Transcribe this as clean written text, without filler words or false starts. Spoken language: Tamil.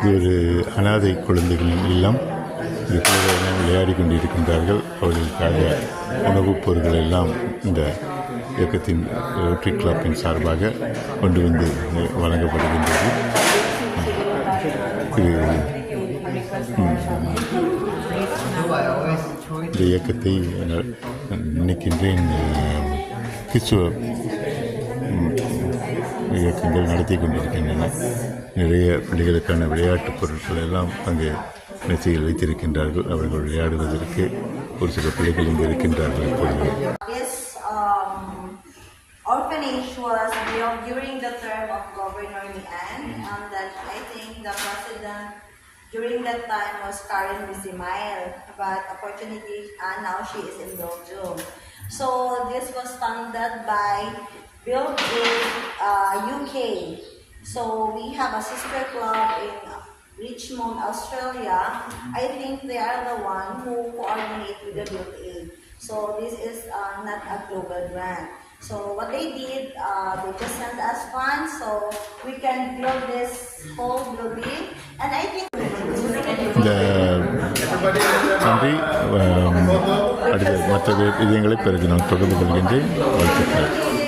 இது ஒரு அனாதை குழந்தைகளின் இல்லம். இந்த குழந்தைகள் விளையாடி கொண்டிருக்கின்றார்கள். அவர்களுக்காக உணவுப் பொருட்கள் எல்லாம் இந்த இயக்கத்தின் ரோட்டரி கிளப்பின் சார்பாக கொண்டு வந்து வழங்கப்படுகின்றது. இந்த இயக்கத்தை நினைக்கின்றேன் கிறிஸ்துவ இயக்கங்கள் நடத்தி கொண்டிருக்கின்றன. நிறைய பிள்ளைகளுக்கான விளையாட்டுப் பொருட்கள் எல்லாம் அங்கே மெசையில் வைத்திருக்கின்றார்கள். அவர்கள் விளையாடுவதற்கு ஒரு சில பிள்ளைகள் இங்கு இருக்கின்றார்கள். இப்பொழுது orphanage was built during the term of Governor Lian, that I think the president during that time was Karen Bizimael, but unfortunately now she is in Belgium. So this was funded by Bill Gates UK. So we have a sister club in Richmond, Australia. I think they are the one who coordinate with the Build Aid. So this is not a global grant. So what they did, they just sent us funds so we can build this whole building. And I think நன்றி. அடுத்த மற்ற விஷயங்களை பிறகு நான் தொடர்பு கொள்கின்றேன். வாழ்த்துக்கள்.